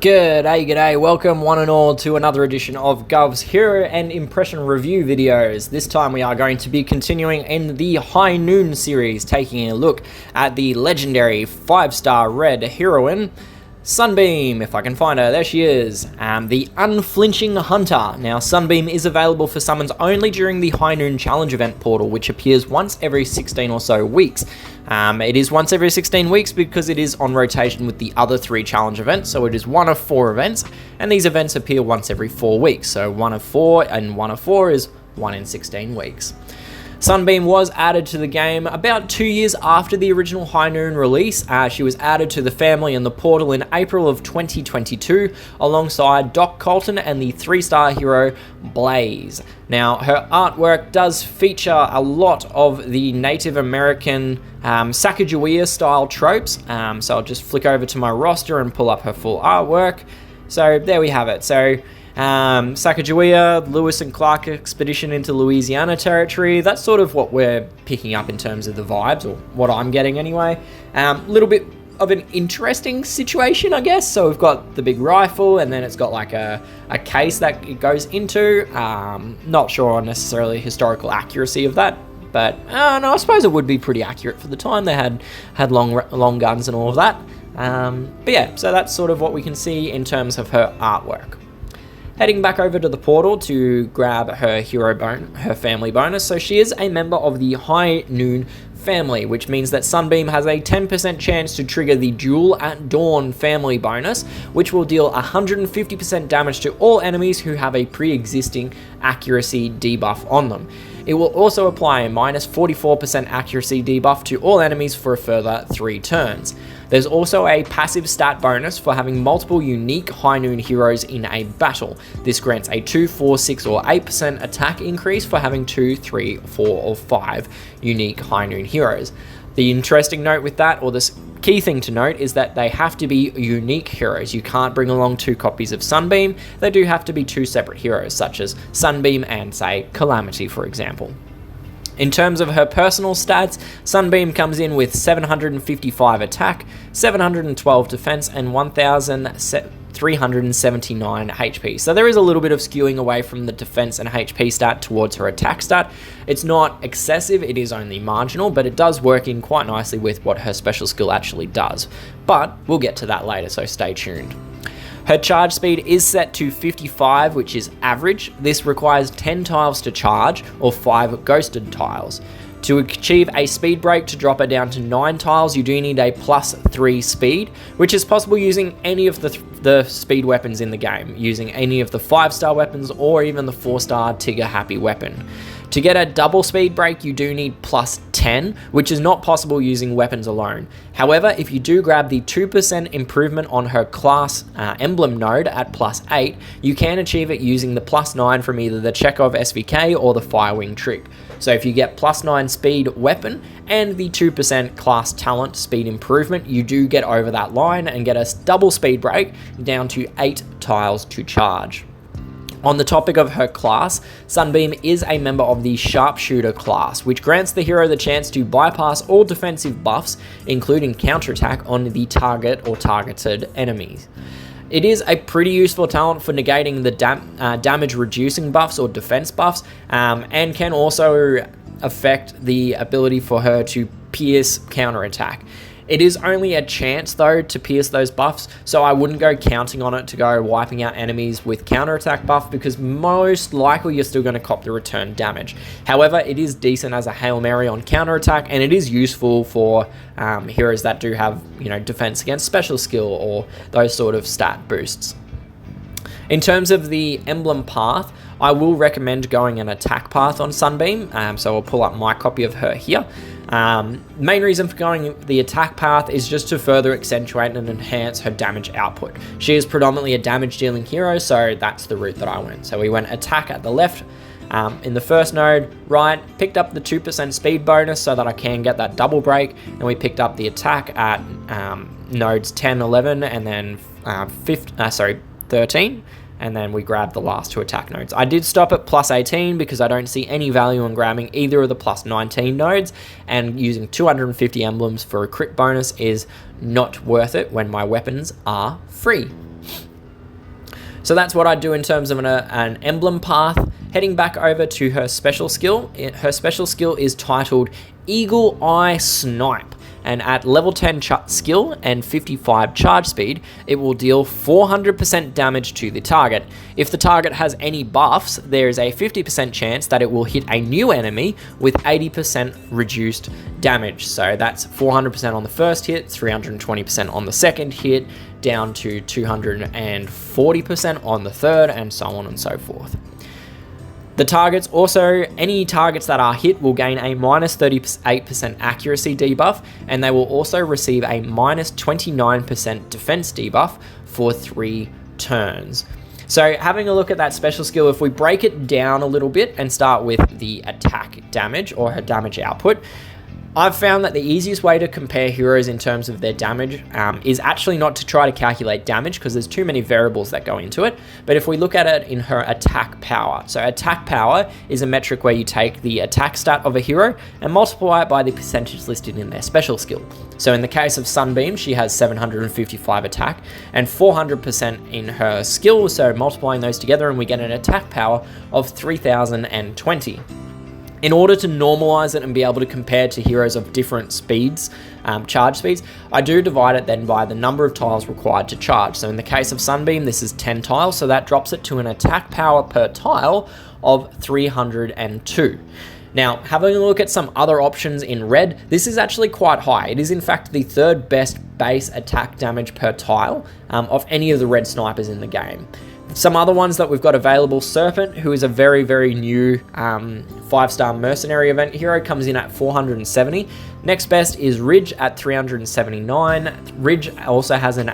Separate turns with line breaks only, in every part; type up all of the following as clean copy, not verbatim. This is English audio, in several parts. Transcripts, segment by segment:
G'day, welcome one and all to another edition of Guvs Hero and Impression Review videos. This time we are going to be continuing in the High Noon series, taking a look at the legendary 5-star red heroine, Sunbeam, if I can find her, there she is, the Unflinching Hunter. Now, Sunbeam is available for summons only during the High Noon Challenge event portal, which appears once every 16 or so weeks. It is once every 16 weeks because it is on rotation with the other 3 challenge events, so it is one of 4 events, and these events appear once every 4 weeks, so 1 of 4, and 1 of 4 is 1 in 16 weeks. Sunbeam was added to the game about 2 years after the original High Noon release. She was added to the family in the portal in April of 2022 alongside Doc Colton and the 3-star hero Blaze. Now, her artwork does feature a lot of the Native American Sacagawea style tropes, so I'll just flick over to my roster and pull up her full artwork. So there we have it. So Sacagawea, Lewis and Clark expedition into Louisiana territory. That's sort of what we're picking up in terms of the vibes, or what I'm getting anyway. Little bit of an interesting situation, I guess. So we've got the big rifle, and then it's got like a case that it goes into. Not sure on necessarily historical accuracy of that, but no, I suppose it would be pretty accurate for the time. They had long guns and all of that. But yeah, so that's sort of what we can see in terms of her artwork. Heading back over to the portal to grab her her family bonus. So she is a member of the High Noon family, which means that Sunbeam has a 10% chance to trigger the Duel at Dawn family bonus, which will deal 150% damage to all enemies who have a pre-existing accuracy debuff on them. It will also apply a minus 44% accuracy debuff to all enemies for a further 3 turns. There's also a passive stat bonus for having multiple unique High Noon heroes in a battle. This grants a 2, 4, 6 or 8% attack increase for having 2, 3, 4 or 5 unique High Noon heroes. The interesting note with that, or this key thing to note, is that they have to be unique heroes. You can't bring along 2 copies of Sunbeam. They do have to be 2 separate heroes, such as Sunbeam and, say, Calamity, for example. In terms of her personal stats, Sunbeam comes in with 755 attack, 712 defense, and 1,379 HP. So there is a little bit of skewing away from the defense and HP stat towards her attack stat. It's not excessive, it is only marginal, but it does work in quite nicely with what her special skill actually does. But we'll get to that later, so stay tuned. Her charge speed is set to 55, which is average. This requires 10 tiles to charge, or 5 ghosted tiles. To achieve a speed break to drop her down to 9 tiles, you do need a plus 3 speed, which is possible using any of the speed weapons in the game, using any of the 5-star weapons or even the 4-star Tigger Happy weapon. To get a double speed break, you do need plus 10, which is not possible using weapons alone. However, if you do grab the 2% improvement on her class emblem node at plus 8, you can achieve it using the plus 9 from either the Chekhov SVK or the Firewing trick. So if you get plus 9 speed weapon and the 2% class talent speed improvement, you do get over that line and get a double speed break down to 8 tiles to charge. On the topic of her class, Sunbeam is a member of the Sharpshooter class, which grants the hero the chance to bypass all defensive buffs, including counterattack, on the target or targeted enemies. It is a pretty useful talent for negating the damage reducing buffs or defense buffs, and can also affect the ability for her to pierce counterattack. It is only a chance, though, to pierce those buffs, so I wouldn't go counting on it to go wiping out enemies with counterattack buff, because most likely you're still going to cop the return damage. However, it is decent as a Hail Mary on counterattack, and it is useful for heroes that do have, defense against special skill or those sort of stat boosts. In terms of the emblem path, I will recommend going an attack path on Sunbeam, so I'll pull up my copy of her here. Main reason for going the attack path is just to further accentuate and enhance her damage output. She is predominantly a damage dealing hero, so that's the route that I went. So we went attack at the left, in the first node, right, picked up the 2% speed bonus so that I can get that double break, and we picked up the attack at nodes 10, 11, and then 13. And then we grabbed the last 2 attack nodes. I did stop at plus 18 because I don't see any value in grabbing either of the plus 19 nodes, and using 250 emblems for a crit bonus is not worth it when my weapons are free. So that's what I do in terms of an emblem path. Heading back over to her special skill. Her special skill is titled Eagle Eye Snipe. And at level 10 skill and 55 charge speed, it will deal 400% damage to the target. If the target has any buffs, there is a 50% chance that it will hit a new enemy with 80% reduced damage. So that's 400% on the first hit, 320% on the second hit, down to 240% on the third, and so on and so forth. The targets also, any targets that are hit will gain a minus 38% accuracy debuff, and they will also receive a minus 29% defense debuff for 3 turns. So having a look at that special skill, if we break it down a little bit and start with the attack damage or her damage output, I've found that the easiest way to compare heroes in terms of their damage is actually not to try to calculate damage, because there's too many variables that go into it, but if we look at it in her attack power. So attack power is a metric where you take the attack stat of a hero and multiply it by the percentage listed in their special skill. So in the case of Sunbeam, she has 755 attack and 400% in her skill, so multiplying those together and we get an attack power of 3020. In order to normalize it and be able to compare to heroes of different speeds, charge speeds, I do divide it then by the number of tiles required to charge. So in the case of Sunbeam, this is 10 tiles, so that drops it to an attack power per tile of 302. Now, having a look at some other options in red, this is actually quite high. It is in fact the third best base attack damage per tile of any of the red snipers in the game. Some other ones that we've got available, Serpent, who is a very, very new 5-star mercenary event hero, comes in at 470. Next best is Ridge at 379. Ridge also has an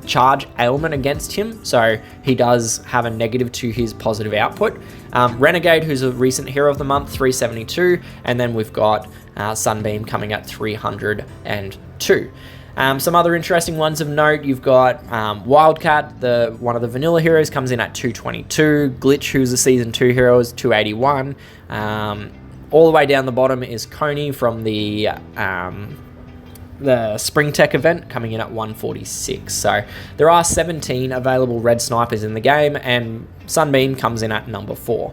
charge ailment against him, so he does have a negative to his positive output. Renegade, who's a recent hero of the month, 372. And then we've got Sunbeam coming at 302. Some other interesting ones of note, you've got Wildcat, one of the vanilla heroes, comes in at 222. Glitch, who's a Season 2 hero, is 281. All the way down the bottom is Coney from the Spring Tech event, coming in at 146. So there are 17 available red snipers in the game, and Sunbeam comes in at number 4.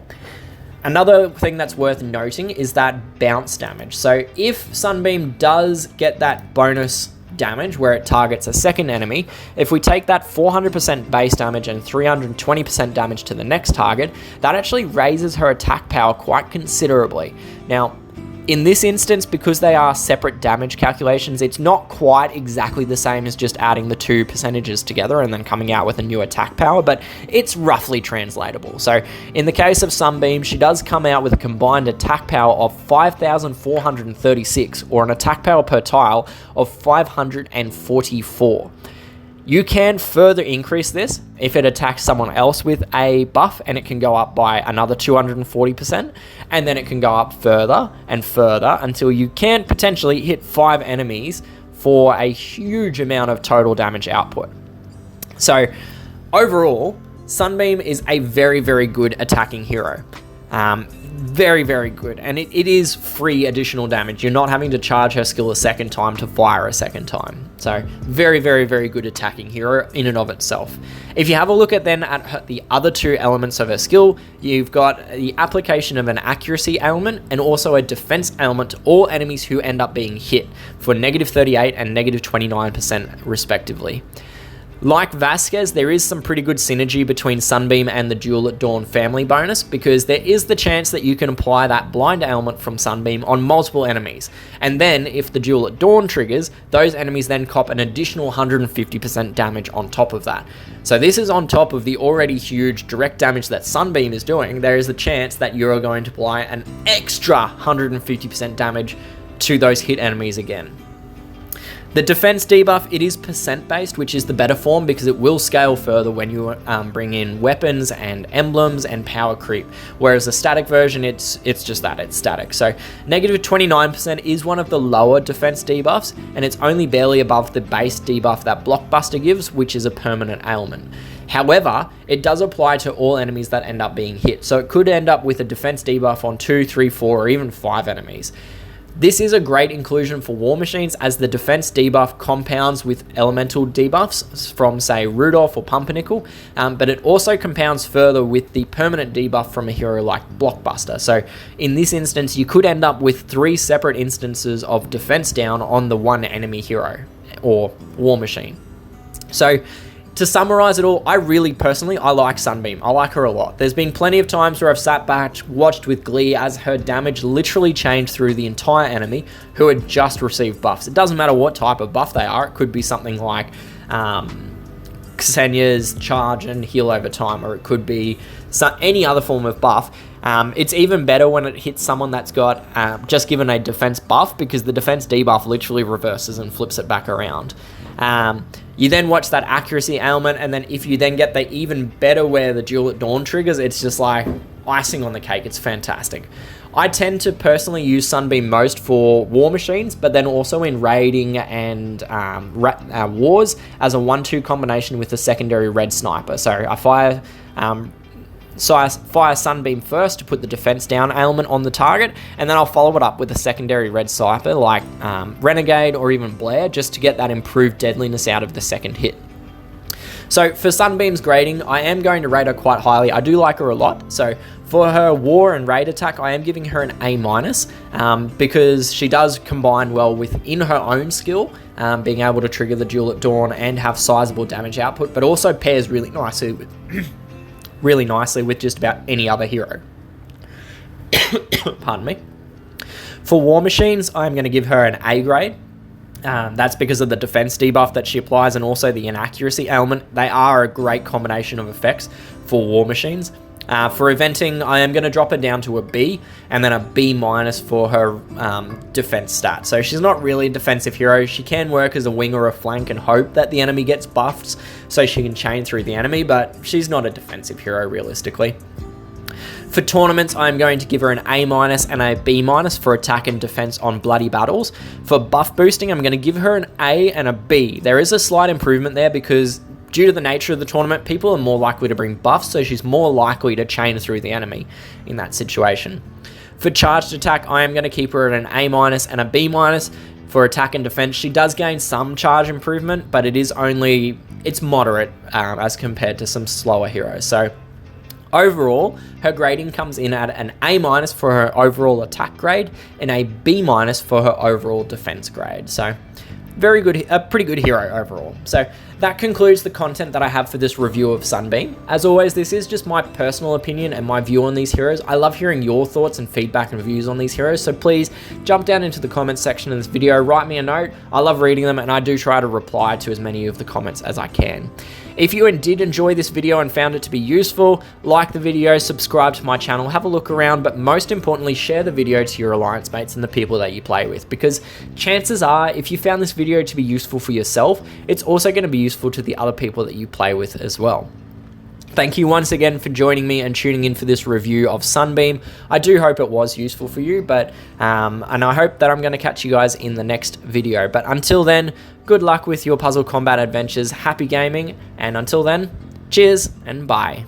Another thing that's worth noting is that bounce damage. So if Sunbeam does get that bonus damage where it targets a second enemy, if we take that 400% base damage and 320% damage to the next target, that actually raises her attack power quite considerably. Now, in this instance, because they are separate damage calculations, it's not quite exactly the same as just adding the two percentages together and then coming out with a new attack power, but it's roughly translatable. So in the case of Sunbeam, she does come out with a combined attack power of 5,436, or an attack power per tile of 544. You can further increase this if it attacks someone else with a buff, and it can go up by another 240%, and then it can go up further and further until you can potentially hit 5 enemies for a huge amount of total damage output. So overall, Sunbeam is a very, very good attacking hero. Very, very good, and it is free additional damage. You're not having to charge her skill a second time to fire a second time. So very, very, very good attacking hero in and of itself. If you have a look at the other two elements of her skill, you've got the application of an accuracy ailment and also a defense ailment to all enemies who end up being hit for negative 38 and negative 29% respectively. Like Vasquez, there is some pretty good synergy between Sunbeam and the Duel at Dawn family bonus, because there is the chance that you can apply that blind ailment from Sunbeam on multiple enemies. And then, if the Duel at Dawn triggers, those enemies then cop an additional 150% damage on top of that. So this is on top of the already huge direct damage that Sunbeam is doing. There is the chance that you're going to apply an extra 150% damage to those hit enemies again. The defense debuff, it is percent based, which is the better form because it will scale further when you bring in weapons and emblems and power creep. Whereas the static version, it's just that, it's static. So negative 29% is one of the lower defense debuffs, and it's only barely above the base debuff that Blockbuster gives, which is a permanent ailment. However, it does apply to all enemies that end up being hit. So it could end up with a defense debuff on 2, 3, 4, or even 5 enemies. This is a great inclusion for war machines as the defense debuff compounds with elemental debuffs from, say, Rudolph or Pumpernickel, but it also compounds further with the permanent debuff from a hero like Blockbuster. So in this instance, you could end up with 3 separate instances of defense down on the one enemy hero or war machine. So to summarize it all, I like Sunbeam. I like her a lot. There's been plenty of times where I've sat back, watched with glee as her damage literally changed through the entire enemy who had just received buffs. It doesn't matter what type of buff they are. It could be something like Ksenia's charge and heal over time, or it could be any other form of buff. It's even better when it hits someone that's got just given a defense buff, because the defense debuff literally reverses and flips it back around. You then watch that accuracy ailment, and then if you then get the even better where the Duel at Dawn triggers, it's just like icing on the cake. It's fantastic. I tend to personally use Sunbeam most for war machines, but then also in raiding and wars as a 1-2 combination with a secondary red sniper. So I fire Sunbeam first to put the defense down ailment on the target, and then I'll follow it up with a secondary red sniper like Renegade or even Blair, just to get that improved deadliness out of the second hit. So for Sunbeam's grading, I am going to rate her quite highly. I do like her a lot. So for her war and raid attack, I am giving her an A-, because she does combine well within her own skill, being able to trigger the Duel at Dawn and have sizable damage output, but also pairs really nicely with just about any other hero. Pardon me. For war machines, I'm going to give her an A grade. That's because of the defense debuff that she applies and also the inaccuracy ailment. They are a great combination of effects for war machines. For eventing, I am going to drop her down to a B, and then a B- for her defense stat. So she's not really a defensive hero. She can work as a wing or a flank and hope that the enemy gets buffed so she can chain through the enemy, but she's not a defensive hero realistically. For tournaments, I'm going to give her an A- and a B- for attack and defense on bloody battles. For buff boosting, I'm going to give her an A and a B. There is a slight improvement there because due to the nature of the tournament, people are more likely to bring buffs, so she's more likely to chain through the enemy in that situation. For charged attack, I am going to keep her at an A- and a B- for attack and defense. She does gain some charge improvement, but it's moderate as compared to some slower heroes. So overall, her grading comes in at an A- for her overall attack grade and a B- for her overall defense grade. So very good, a pretty good hero overall. So that concludes the content that I have for this review of Sunbeam. As always, this is just my personal opinion and my view on these heroes. I love hearing your thoughts and feedback and views on these heroes, so please jump down into the comments section of this video, write me a note. I love reading them, and I do try to reply to as many of the comments as I can. If you did enjoy this video and found it to be useful, like the video, subscribe to my channel, have a look around, but most importantly, share the video to your alliance mates and the people that you play with, because chances are, if you found this video to be useful for yourself, it's also going to be useful to the other people that you play with as well. Thank you once again for joining me and tuning in for this review of Sunbeam. I do hope it was useful for you, and I hope that I'm going to catch you guys in the next video. But until then, good luck with your PuzzleCombat adventures, happy gaming, and until then, cheers and bye.